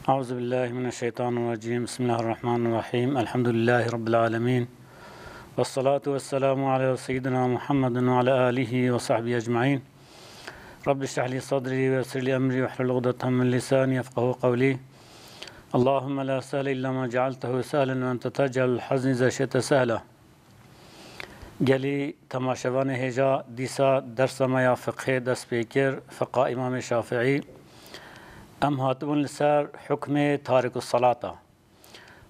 أعوذ بالله من الشيطان الرجيم. بسم الله الرحمن الرحيم. الحمد لله رب العالمين، والصلاة والسلام على سيدنا محمد وعلى آله وصحبه أجمعين. رب اشرح لي صدري ويسر لي أمري واحلل عقدة من لساني يفقهوا قولي. اللهم لا سهل إلا ما جعلته سهلا وأنت تجعل الحزن إذا شئت سهلا. گلی تماشاوان هجا دیسا درس ما یا فقه دست پیکر فقه امام شافعی ام هاتون لسر حکم تارک الصلاة.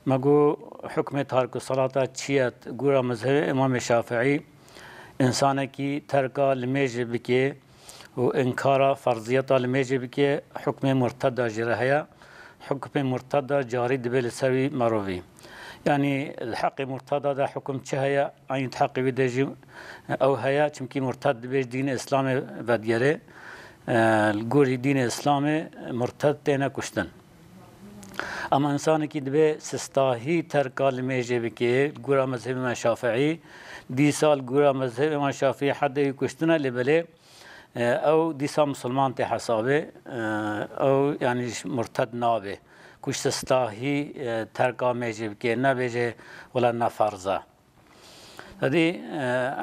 مگو حکم تارک الصلاة چیت گورا مذهب امام شافعی انسان کی ترکا لمیج بکه و انکارا فرضیتا لمیج بکه حکم مرتد جرهیا حکم مرتد جاری دبل سوی مروی. يعني الحق مرتضى ده حكم شهية عين حق بدجي أو هيا چمكي مرتد بيج دين إسلام بديره الجوري دين إسلام مرتد تينا كشتن. أما إنسان كي دبي سستاهي تركا الميجي بكي جورا مذهب ما شافعي دي سال جورا مذهب ما شافعي حد يكشتنا لبلي أو دي سال مسلمان تحسابه أو يعني مرتد نابه كوش تستاهي تركا ميجي بكي نبيجي ولا نفرزه. هذه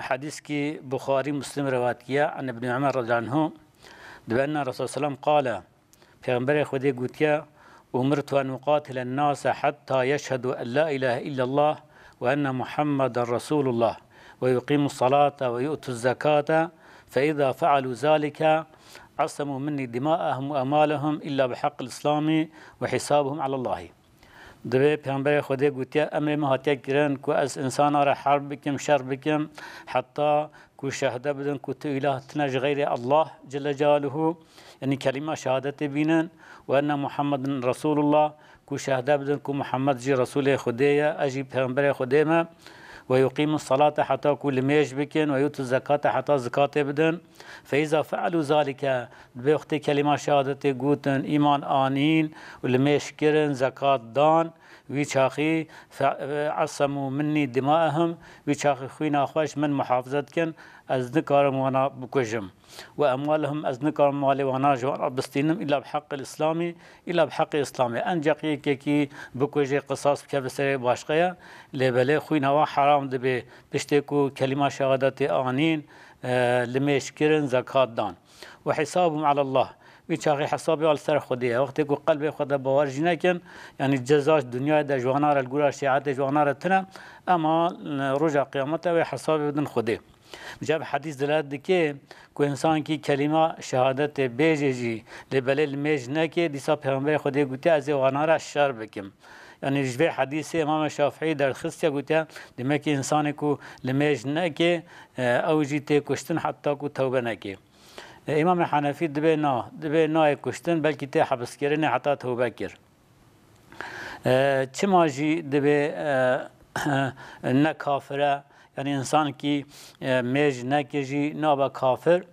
حديث كي بخاري مسلم روات كيا عن ابن عمر رضي عنه بأن الرسول صلى الله عليه وسلم قال پیغمبر خودی گوتیا امرت ان اقاتل الناس حتى يشهدوا ان لا اله الا الله وان محمد رسول الله ويقيموا الصلاة ويؤتوا الزكاة فإذا فعلوا ذلك عصموا مني دماءهم وأموالهم إلا بحق الإسلام وحسابهم على الله. دبي پیغمبر خدا گوتیا امر ما هاتیا کرن کو از انسان را حرب بکم شر بکم حتی کو شهاده بدن کو تو اله تنج غیر الله جل جلاله يعني كلمة شهادة بينن وأن محمد رسول الله كو شهادة بدن كو محمد جي رسول خدية أجي پیغمبر خديما ويقيم الصلاة حتى كل ميج بكن ويؤتوا الزكاة حتى زكاة بدن فإذا فعلوا ذلك بوقت كلمة شهادة قوتن إيمان آنين والميش كرن زكاة دان ويشاخي عصموا مني دماءهم ويشاخي خوينا خوش من محافظتكن از نكارم وانا بكجم وأموالهم از نكارم مالي وانا جوانا بستينم إلا بحق الإسلامي إلا بحق الإسلامي أنجاقي كي بكجي قصاص بكبسري باشقيا لبالي خوينا حرام دبي بشتكو كلمة شهادة آنين لميش كرن زكاة دان وحسابهم على الله ويشاغي حسابي على سر خديه وقت يقول قلبي خدا باورج نكن يعني جزاش دنيا دا جوانار الجورا شيعات جوانار تنا اما رجع قيامته وحسابي بدن خديه. جاب حديث دلالت دكي كو انسان کی کلمه شهادت بیجی لبلل میج نکه دیسا پیغمبر خدا گوته از جوانار شر بکم. يعني جبه حديث امام الشافعي در خصية قلت دمك انسان كو لميج نكي او جيتي كشتن حتى كو توبه نكي. امام الحنفي دبي نا كشتن بلكي تي حبس كرني حتى توبه كر. چما جي دبي نكافره يعني انسان كي ميج نكي جي نابا كافر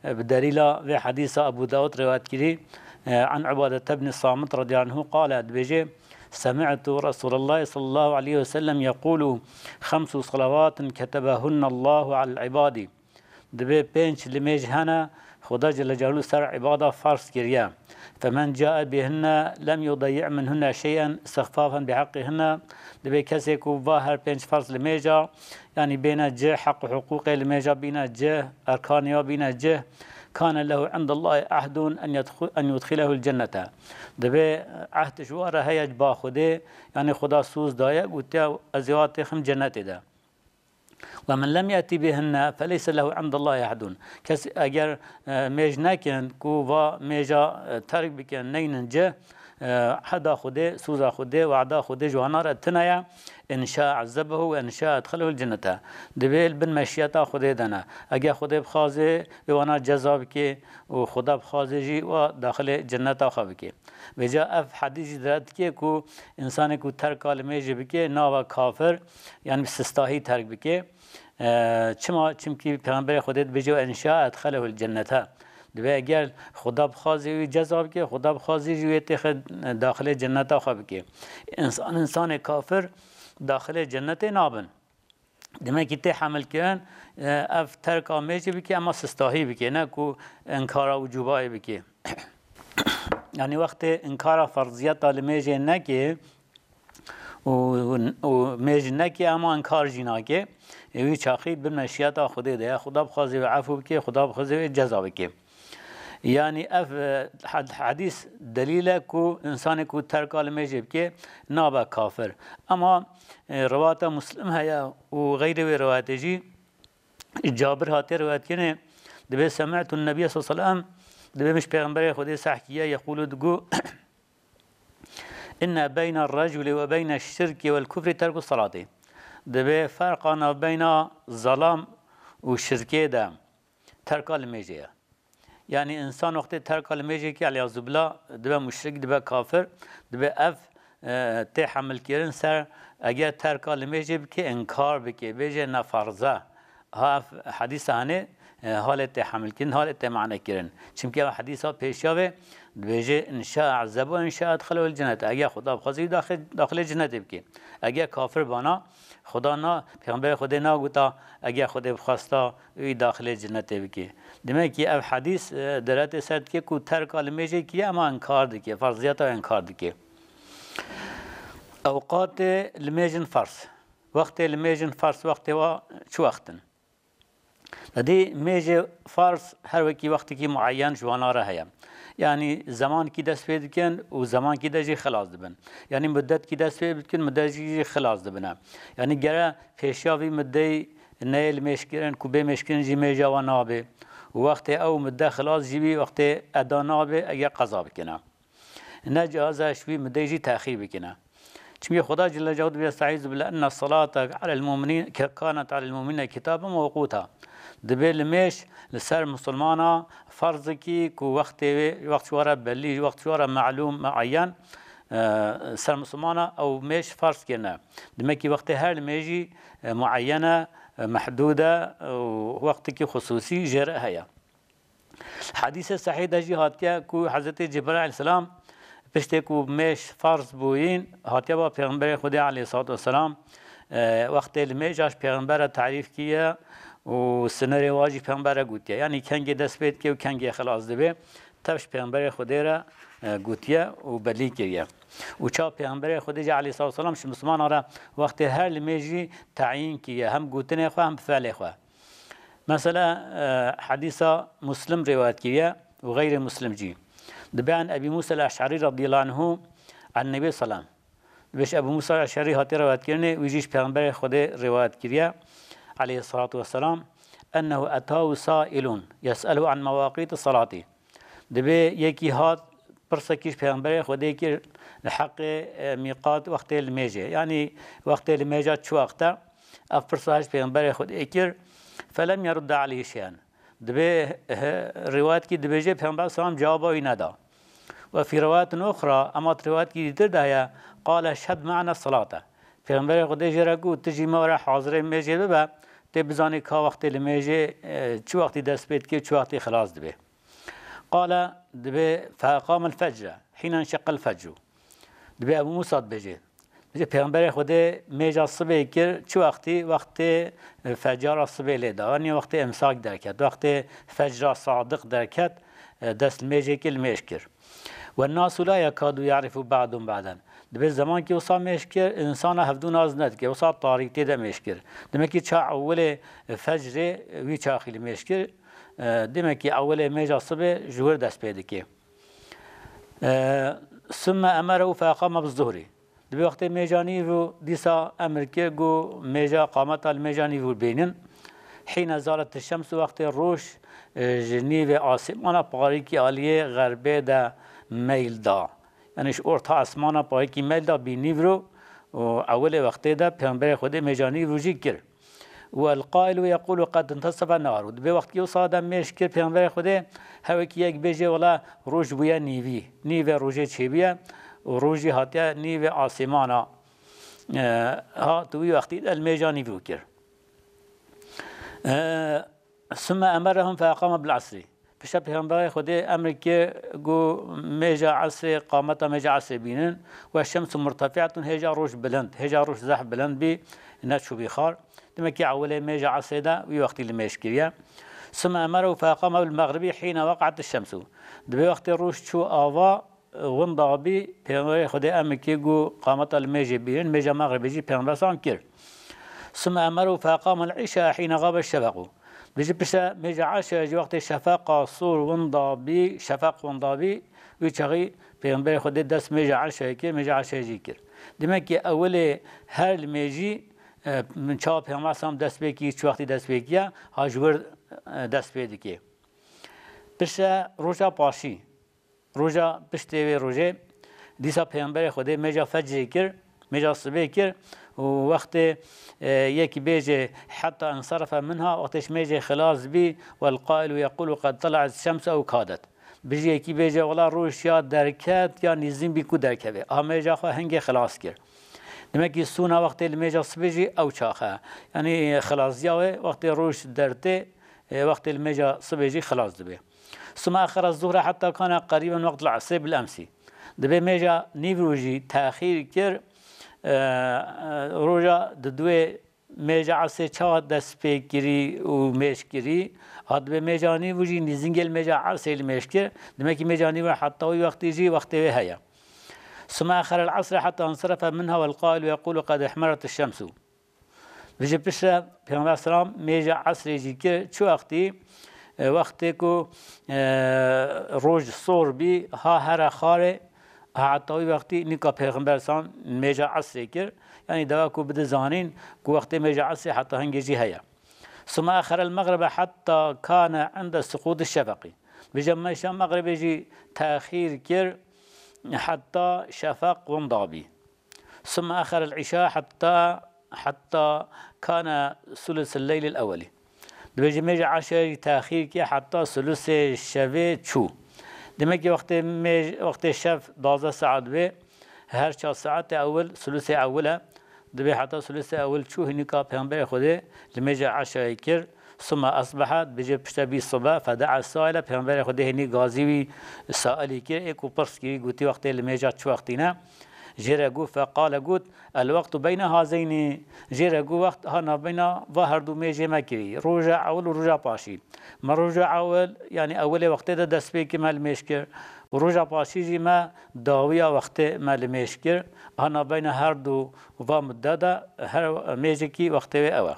بدليل في حديث ابو داود رواية كري عن عبادة بن الصامت رضي عنه قال دبيجي سمعت رسول الله صلى الله عليه وسلم يقول 5 صلوات كتبهن الله على العباد. دبي بينش لميج هنا خدا جل جلاله سر عبادة فرض كريا فمن جاء بهن لم يضيع منهن شيئا استخفافا بحقهن. دبي كسيكو ظاهر بينش فرض لميجا يعني بين جه حق حقوق لميجا بين جه أركانيا بين جه كان له عند الله عهد أن يدخله الجنة. دبي عهد جواره هي جبا خده يعني خدا سوز دايا قلت أزيوات خم جنة ده. ومن لم يأتي بهن فليس له عند الله عهد. كس أجر ميج نكن كوفا ميجا ترك بكن نين جه حدا خده سوزا خده وعدا خده جوانار التنايا إن شاء عذبه وإن شاء أدخله الجنة. دبيل بن مشيتا خده دنا أجا خده بخازه وانا جزا بكي وخدا بخازه جي وداخل جنة خابكي. وجاء في حديث ذات كي كو إنسان كو ترك الميج بكي ناوا كافر يعني بسستاهي ترك بكي چمكي پیغمبر خودت بجو إن شاء أدخله الجنة. دبي اگر خدا بخوازی جذاب که خدا بخوازی جویت داخل جنت خواب که انسان کافر داخل جنت نابن دمه کی ته حمل کن اف ترک آمیجی بکی اما سستاهی بکی نه کو انکارا وجوبای بکی يعني وقت انكار فرضيات لميجي نكي و ميجي نكي اما انكار جناكي وی چاخی بمشیات خدا ده خدا بخوازی و عفو بکی خدا بخوازی و جزا بکی يعني اف حديث دليله كو انسان كو ترك المجب كي نابا كافر اما رواه مسلم هيا وغيره روايات جي جابر هاتي روايات كنه دبي سمعت النبي صلى الله عليه وسلم دبي مش پیغمبر خدا صحكيه يقول دغو ان بين الرجل وبين الشرك والكفر ترك الصلاه دبي فرقنا بين الظلام والشرك ده ترك المجب يعني انسان وقت ترك المجي كي على بالله دبا مشرك دبا كافر دبا اف تحمل كيرن سر اگر ترك المجي بكي انكار بكي بيجي نفرزه ها حديث هانه حالت تحمل كيرن حالت معنى كيرن چونكي حديثا پیشاوه بيجي ان شاء عذب وان شاء ادخله الجنه اگر خدا بخواسي داخل جنه بكي اگر كافر بانا خدا نا پیغمبر خدا نا گوتا اگر خدا بخواستا وی داخل جنت بکی demek ki ev hadis derate sert ki ku terk almeje ki ama inkar dike farziyata inkar dike اوقات الميجن فرس وقت الميجن فرس وقت وا شو وقتن هذه ميجي فرس هر وقت وقت کی معین جوانا راه يعني زمان کی دست پید کن و زمان کی دجی خلاص دبن يعني مدت کی دست پید کن مدت کی خلاص دبن يعني گره پیشاوی مدی نیل مشکرن کوبه مشکرن جی میجا و نابه وقت او مدت خلاص جیبی وقت ادا نابه اگه قضا بکنه نه جازه شوی مدت جی تأخیر بکنه چمی خدا جل جلاله بيستعيذ بالله ان الصلاه على المؤمنين كانت على المؤمنين كتابا موقوتا دبل مش لسر مسلمانا فرض کی کو وقت شواره بلی وقت شواره معلوم معین سر مسلمانا او مش فرض کنه دمکی وقت هر میجی معینه محدوده وقت کی خصوصی جرأ هيا حدیث صحیح دجی هاتیا کو حضرت جبرائیل علیه السلام پشت کو مش فرض بوین هاتیا با پیغمبر خدا علیه الصلاه والسلام وقت المجاش پیغمبر تعریف کیه و سنر واجی پیغمبر گوتیه یعنی کنگی دست بید که و کنگی خلاص دبه تبش پیغمبر خدا را گوتیه و بلی کریه و چا پیغمبر خدا علیه الصلاه والسلام ش مسلمان را وقت هر لمیجی تعیین کیه هم گوتنه خو هم فعل خو مثلا حدیث مسلم روایت کیه و غیر مسلم جی دبان ابي موسى الاشعري رضي الله عنه عن النبي صلى الله عليه وسلم بش ابو موسى الاشعري هاتي روایت کرنه ویجیش پیغمبر خدا روایت کریه عليه الصلاة والسلام أنه أتاه سائل يسأله عن مواقيت الصلاة دبي يكي هات برسكيش پیغمبر خدا كي حق ميقات وقت الميجة يعني وقت الميجة شو وقته أفرساش پیغمبر خدا كي فلم يرد عليه شيئا دبي روايات كي دبي جي پیغمبر صلى الله عليه وسلم جوابه ينادى وفي روايات أخرى أما روايات كي تردها قال شهد معنا الصلاة پیغمبر خدا جرا تجي ما حاضر ميجة ببا تبزاني كا وقت الميجة شو وقت دست بيت كي شو وقت خلاص دبي قال دبي فقام الفجر حين انشق الفجر دبي ابو موسى بيجي پیغمبر خدا ميجا الصبح كر شو وقت فجر الصبح لدا يعني وقت امساك دركت وقت فجر صادق دركت دست الميجة كل ميشكر والناس لا يكادوا يعرفوا بعضهم بعضا دبي زمان كي وصا مشكر انسان هفدون از ند كي وصا طريق تدا مشكر دمكي چا اول فجر وي چاخيل مشكر دمكي اول ميجا صبح جور دست بيدكي ثم امره فقام بالظهر دبي وقت ميجاني و ديسا امر كي جو ميجا قامت الميجاني و بينن حين زالت الشمس وقت الروش جنيب آسمان باريكي عاليه غربه دا ميل دا يعني ارتا اسمانا پای کی میل دا بینی رو و اول وقت دا پیامبر خود مجانی روزی کرد و القائل يقول قد انتصف النهار به وقت کی صادم مش کرد پیامبر خود هوا کی یک بجه ولا روز بویا نیوی روزه چی بیا و روزی هاتیا نیوی آسمانا ها توی وقتی المجانی رو کرد ثم امرهم فاقام بالعصر پیش پیامبر خدا امر که گو میجا عصر قامت میجا عصر بینن و الشمس مرتفعه هجا روش بلند هجا روش زح بلند بی نشو بخار دمکی اول میجا عصر دا وی وقتی لمشکریه ثم امره فاقام بالمغربي حين وقعت الشمس دبي وقت روش شو آوا وندابي پیغمبر خدا امکی گو قامت الميجي بين ميجا مغربي جي پیغمبر سان كر ثم امره فاقام العشاء حين غاب الشفق بيجي بشا ميجا عشاء جي وقت شفاق صور وندابي شفاق وندابي ويشغي پیغمبر خدا دست ميجا عشاء كر ميجا عشاء جي كر دمك اول هر الميجي من چاپ پیغمبر سان دست بکی چه وقتی دست بکیه هاجور دست بکی بشه روزا پاشی روزا پشتی روزه دیسا پیامبر خدا میجا فجر کر میجا صبح کر و وقت یکی بیجه حتی انصرف منها وقتش میجه خلاص بی والقائل يقول قد طلعت الشمس او كادت بيجي یکی بیجه ولا روش یا درکت یا نزدیم بی کو درکه ها میجا خو هنگ خلاص کر دمکی سونا وقت میجا صبحی او چاخه یعنی خلاص یاوه وقت روش درته وقت الميجا صبحي خلاص دبي ثم آخر الظهر حتى كان قريبا وقت العصر بالأمس دبي ميجا نيفروجي تأخير كر روجا ددوي ميجا عصر چا دست بكري وميش كري هاد دبي ميجا نيفروجي نزنجل ميجا عصر الميش كر دمكي ميجا نيفروجي حتى وقت يجي وقت هيا ثم آخر العصر حتى انصرف منها والقائل يقول قد احمرت الشمس بيجي بشرا پیغمبر سلام میجا عصر جی که چو وقتی کو روز صور بی ها هر خاره حتی وقتی نیکا پیغمبر سلام میجا عصر کر یعنی دوا کو بده زانین کو وقتی میجا عصر حتی هنگی جی هیا ثم آخر المغرب حتى كان عند سقوط الشفق بيجي ميجا مغرب جي تأخير كر حتى شفق وانضابي ثم آخر العشاء حتى كان ثلث الليل الأولي دبيجي ميجي عشاء تأخير كي حتى ثلث الشفي شو دمك وقت الشف 12 ساعات بي هر 4 ساعات أول ثلث أولى دبي حتى ثلث أول شو هنيكا پیغمبر خدا لميجي عشاء كر ثم أصبحت بيجي بشتبي الصبح فدعا السائل پیغمبر خدا هني غازي سائلي كر ايكو برس كي قوتي وقت لميجي شو وقتنا جيرجو فقال قلت الوقت بين هذين جيرجو وقت هنا بين ظهر دو ميجي مكري رجع أول ورجع باشي ما رجع أول يعني أول وقت ده دست بيك ما المشكر ورجع باشي جي ما داوية وقت ما المشكر هنا بين هر دو ومدة هر ميجي كي وقت أوا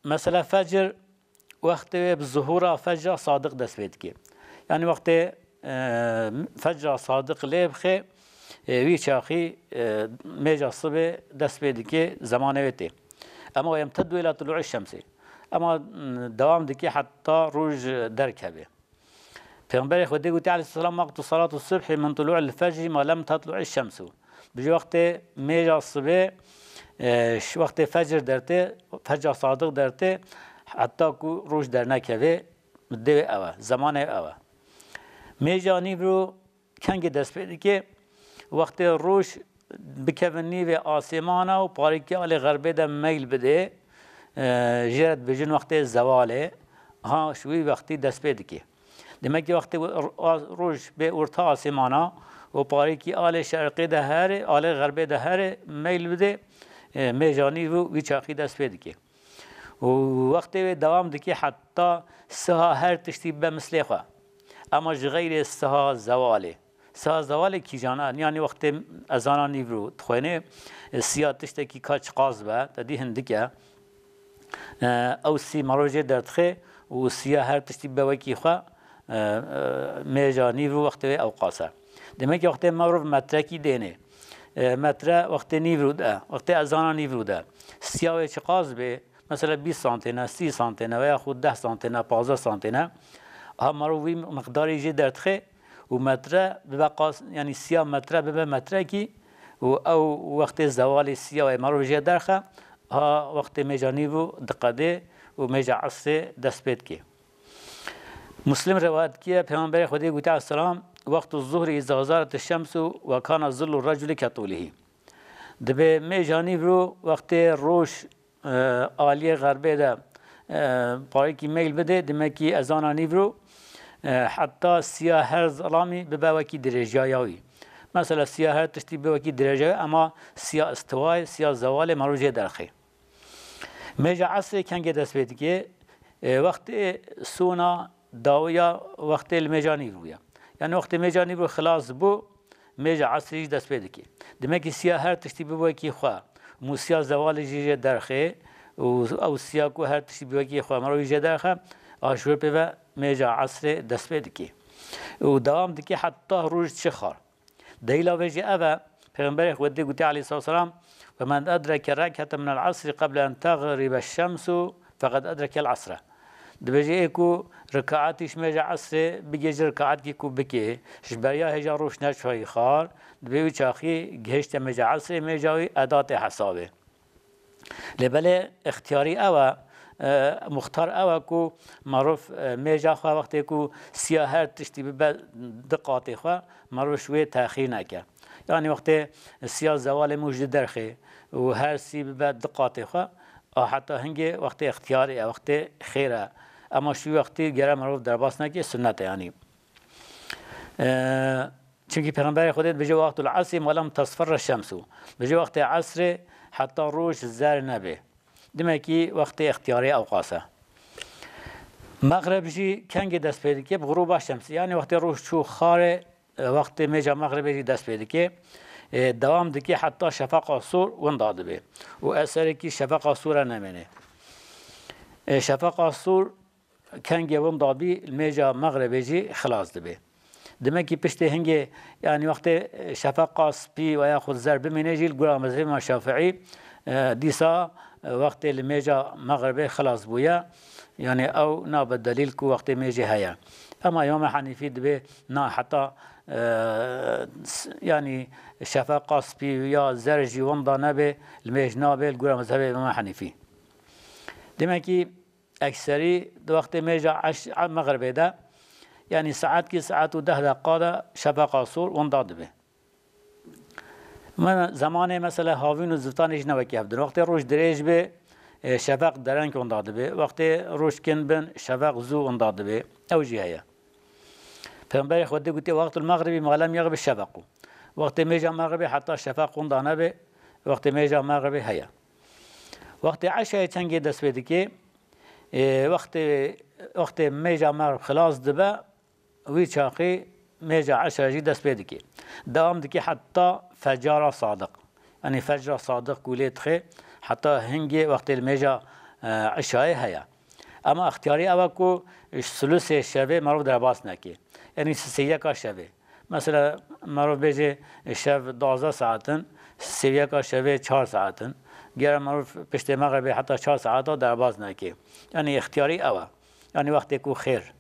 مثلا فجر وقت بالظهور فجر صادق دست بيك يعني وقت فجر صادق لبخه وی چاخی میجا صبح دست بیدی که زمانه ویته اما يمتد الى طلوع الشمس اما دوام دکی حتى روج درکبه پیغمبر خدا گفت علیه السلام وقت صلاة الصبح من طلوع الفجر ما لم تطلع الشمس بجي وقت میجا صبح وقت فجر درته فجر صادق درته حتى کو روج در نکبه مده اوه زمانه اوه میجانی برو کنگ دست بیدی که وقت روش بکونی و آسمانا و پاریکی آل غربه ده میل بده جرد بجن وقت زواله ها شوی وقتی دست بیدی که دمه که وقت روش به ارتا آسمانا و پاریکی آل شرقی ده هر آل غربه ده هر میل بده میجانی و چاقی دست بیدی که و وقت دوام دکی حتی سها هر تشتی به مثل خواه اما غیر سها زواله سها زواله کی جانا یعنی وقت ازانا نیورو تخوینه سیا تشته کی کاچ قاز با تدی هندکه او سی مروجه درتخه و سیا هر تشتی بوکی خوا میجا نیورو وقت او قاسه demek وقت معروف مترکی دینه متر وقت نیورو ده وقت ازانا نیورو ده سیا چه قاز به مثلا 20 سانتینه 30 سانتینه و یا خود 10 سانتینه 15 سانتینه ها مروی مقداری جی درتخه و متره ببقاس یعنی سیا متره به متره کی و او وقت زوال سیا و مروی جی درخه ها وقت میجانی و دقیقه و میجا عصر دست بید کی مسلم روایت کیه پیامبر خدا گفت علیه السلام وقت الظهر اذا زالت الشمس و كان ظل الرجل كطوله دبه میجانی رو وقت روش عالی غربه ده پای کی میل بده دمکی ازانا نیورو حتی سیاه هر ظلامی به باوکی درجایاوی مثلا سیاه هر تشتی به باوکی درجایاوی اما سیاه استوای سیاه زوال مروجه درخه میجا عصر کنگ دست بید که وقت سونا داویا وقت المیجا نیرویا يعني وقت میجا نیبو خلاص بو میجا عصری دست پیدا کی دمکی سیا هر تشتی بو کی خوا موسیا زوال جیجه درخه و او سیا کو هر تشتی بو کی خوا مرو جیجه درخه آشور پیو میجا عصر دست پیدا کی و دوام دکی حتی روز چخار دلیل وجه أبا پیغمبر خودی گویی علیه السلام ومن أدرك ركعة من العصر قبل أن تغرب الشمس فقد أدرك العصر دبجي اكو ركعاتش ميجا عصر بيجي ركعات كيكو بكي شبريا هجا روش نشوي خار دبيوي شاخي جهشت ميجا عصر ميجاوي أداة حسابه لبلا اختياري أوا مختار أوا كو معروف ميجا خوا وقت كو سياهر تشتي بدقات خوا معروف شوية تأخير نكا يعني وقت سيا زوال موجود درخي وهر سي بدقات خوا حتى هنگه وقت اختیاری وقت خیره اما شوی وقتی گره معروف در باس نکی سنت یعنی چونکه پیغمبر خودت بجه وقت العصر ولم تصفر الشمس بجه وقت عصر حتی روش زر نبه دمکی وقت اختیاری اوقاسه مغرب جی کنگ دست پیدا که غروب الشمس یعنی وقت روش چو خاره وقت میجا مغرب جی دست پیدا که دوام دکی حتی شفق عصور ونداد به و اثر کی شفق عصور نمینه شفق عصور کنگه وندابی میجا مغربی خلاص دبه دمکی پشت هنگه یعنی وقت شفق عصبی و یا خود ضرب منه جیل گرا مذهب ما شافعی دیسا وقت میجا مغربی خلاص بویا يعني أو نا بالدليل كو وقت ميجي هيا أما يوم حنيفي دبي نا حتى يعني شفاق قصبي يا زرجي ومضى نبي الميج نابي القرى مذهبي إمام حنيفي دمكي أكثري وقت ميجا مغربي ده يعني ساعات كي ساعات وده دقيقة شفاق قصور ومضى دبي من زمانه مثلا هاوين وزفتان إيش نوكي هبدن وقت روش دريج بي شفاق درنگ انداد به وقت روشکن بن شفاق زو انداد به او جهه پیامبر خدا گفته وقت المغربی معلم یغب الشفاق وقت میجا مغربی حتی شفاق اندانه به وقت میجا مغربی هيا وقت عشاء چنگ دست بده که وقت میجا مغرب خلاص دبه وی چاقی میجا عشاء جی دست بده که دوام دکی حتی فجر صادق يعني فجر صادق قولت خي حتى هنجي وقت الميجا عشاء هيا اما اختياري اوكو ثلث الشبه معروف در باس نكي يعني سيكا شبه مثلا معروف بيجي الشب 12 ساعتن سيكا شبه 4 ساعتن غير معروف پشت مغرب حتى 4 ساعات در باس نكي يعني اختياري او يعني وقت يكون خير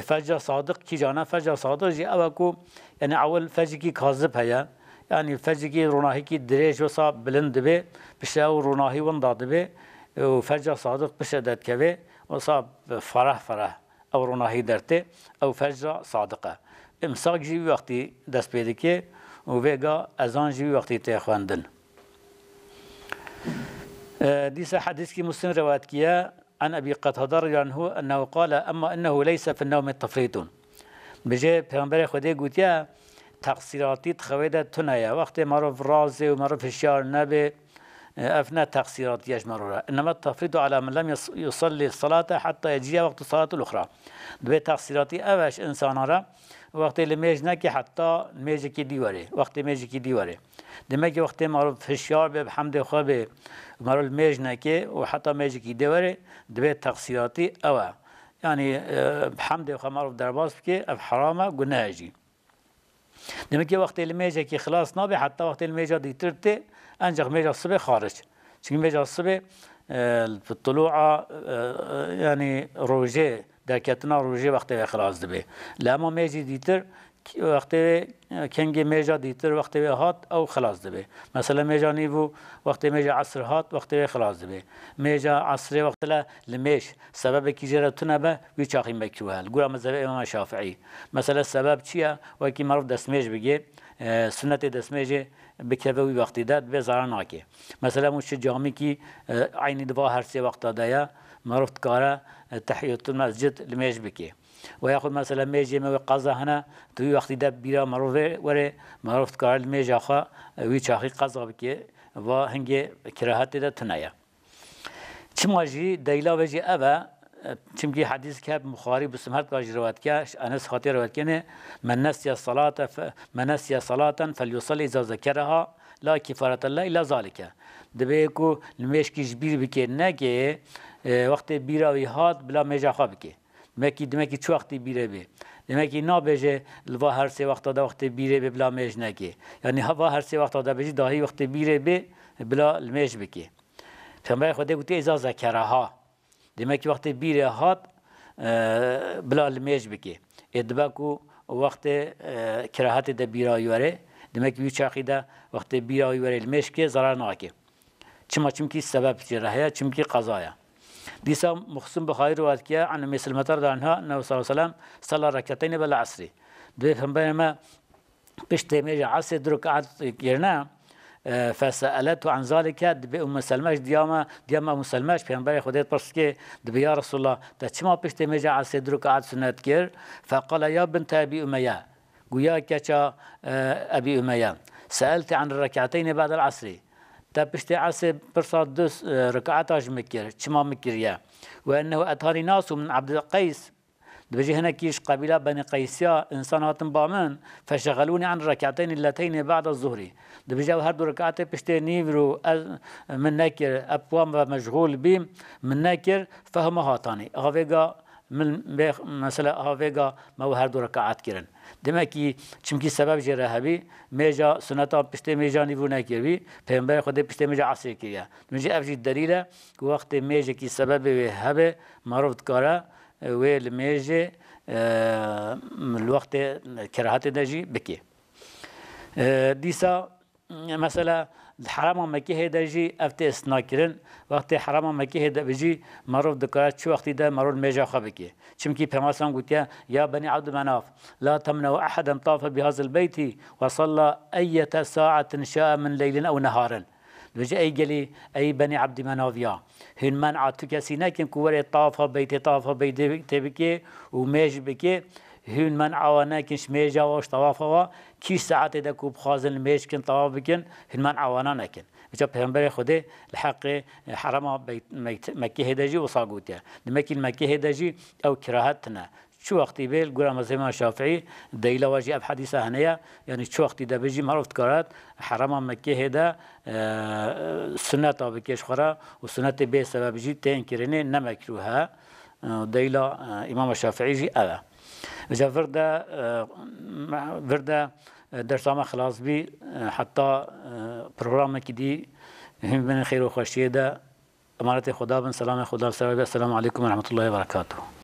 فجر صادق كي جانا فجر صادق جي اوكو يعني اول فجر كي كاذب هيا يعني فجر كي روناهي كي دريج وصاب بلند به بشاو روناهي ونداد به وفجر صادق بشدت كبه وصاب فرح او روناهي درته او فجر صادقه امساق جي وقتي دست بيدكي وفيغا اذان جي وقتي تخواندن ديس حديث كي مسلم روایت كيا عن ابي قتاده رضي عنه انه قال اما انه ليس في النوم تفريط بجي پیغمبر خدا گوتیا تقصيراتي تخويدة تنايا وقت معروف رازي ومعروف الشعر نبي أفنى تقصيرات يجمرها إنما التفريط على من لم يصلي الصلاة حتى يجي وقت الصلاة الأخرى دبي تقصيراتي أوش إنسان را وقت اللي ميجناكي حتى ميجكي ديوري وقت ميجكي ديوري دمكي وقت معروف الشعر بحمد خوابه معروف ميجناكي وحتى ميجكي ديوري دبي تقصيراتي أوا يعني بحمد خواب معروف درباس بكي بحرامه قناجي دمكي وقت الميجا كي خلاص نابي حتى وقت الميجا دي ترتي انجح ميجا الصبح خارج چون ميجا الصبح بالطلوع يعني روجي دركتنا روجي وقت خلاص دبي لما ميجي ديتر وقت كنجي ميجا ديتر وقت هات او خلاص دبي مثلا ميجا نيفو وقت ميجا عصر هات وقت خلاص دبي ميجا عصر وقت لا لميش سبب كي جرتنا به ويچاقي مكروه القرا مذهب امام الشافعي مثلا السبب چيا وكي معروف دسميج بيجي سنه دسميج بكبوي وقت داد بزارناكي مثلا مش جامي كي عيني دبا هر سي وقت دايا معروف كاره تحيه المسجد لميج بكي وياخذ مثلا ميجي ما قضا هنا توي وقت ده بيرا معروف وره معروف كار الميج اخا وي شاخي قضا بكي و هنگي كراهت ده تنايا چماجي ديلا وجي ابا چمكي حديث كاب بخاري بسمهات باج روات كاش أنس خاطر روات كنه من نسي صلاة فليصلي إذا ذكرها لا كفارة الله إلا ذلك دبيكو المش كي جبير بكي نكي وقت بيراوي هات بلا مجا خابكي دمكي شو وقت بيره بي دمكي نابجه الوا هر سه وقت دا وقت بيره بي بلا مج نكي يعني هوا هر سه وقت دا بجي داهي وقت بيره بي بلا المج بكي فما خدي قلت إذا ذكرها دمكي وقت بيره هات بلا المج بكي ادبكو وقت كراهات دا بيراوي وره دمكي بيو شاقيدا وقت بيراوي وره المج كي ضرر ناكي چمكي سبب جراحه چمكي قضايا ديسا مخصوم بخاري روایت كيا عن مثل مطر عنها انه صلى الله عليه وسلم صلى ركعتين بالعصر دو فهمنا بشتي ميجا عصر دركعات كيرنا فسالته عن ذلك بأم سلماش ديما ام سلماش پیغمبر خدا پرسكي دبي يا رسول الله تچما بشتي ميجا عصر دركعات سنت كير فقال يا بنت ابي اميه گويا كچا ابي اميه سالت عن الركعتين بعد العصر تبشتي عصر برصاد دوس ركعتاش مكر شما مكريا وانه اتاني ناس من عبد القيس بيجي هنا كيش قبيله بني قيسيا انسانات بامن فشغلوني عن الركعتين اللتين بعد الظهر بيجي هردو ركعتين بشتي نيفرو من نكر ابوام مشغول بيم من نكر فهم هاتاني هافيغا من مثلا هافيغا ما هو هردو ركعات كيرن دمكي چمكي سبب جرهبي ميجا سنتا بشتي ميجا نيفو نكيبي پیغمبر خدا بشتي ميجا عصر كيا ميجي افجي دليل وقت ميجا كي سبب هبه معروف كارا ويل ميجي الوقت كراهات دجي بكي ديسا مثلا الحرام مكي هدا جي افت اسناكرن وقت حرام مكي هدا بيجي معروف ذكرات شو وقت ده معروف ميجا خبكي چمكي بمثلا قلت يا بني عبد مناف لا تمنعوا احدا طاف بهذا البيت وصلى اية ساعة شاء من ليل او نهار بيجي اي قالي اي بني عبد مناف يا هن منعت كسينا كن كوري طاف بيت بكي وميج بكي هون من عوانا كنش ميجا واش طوافوا كيش ساعات دا كوب خازن الميج كن طواف بكن هون من عوانا نكن بجا پیغمبر خدا الحق حرام مكي هداجي وصاغوتيا دمكي المكي هداجي او كراهتنا شو وقتي بيل قرا مذهب الشافعي ديلا واجي اب حديثه هنيا يعني شو وقتي دا بيجي معروف كارات حرام مكي هدا سنه بكيش خرا وسنه بي سبب جي تنكرني نمكروها ديلا امام الشافعي جي الا إذا فردا درس ما خلاص بي حتى برنامج كدي من خير وخشية ده أمانة خدا بن سلام خدا السلام عليكم ورحمة الله وبركاته.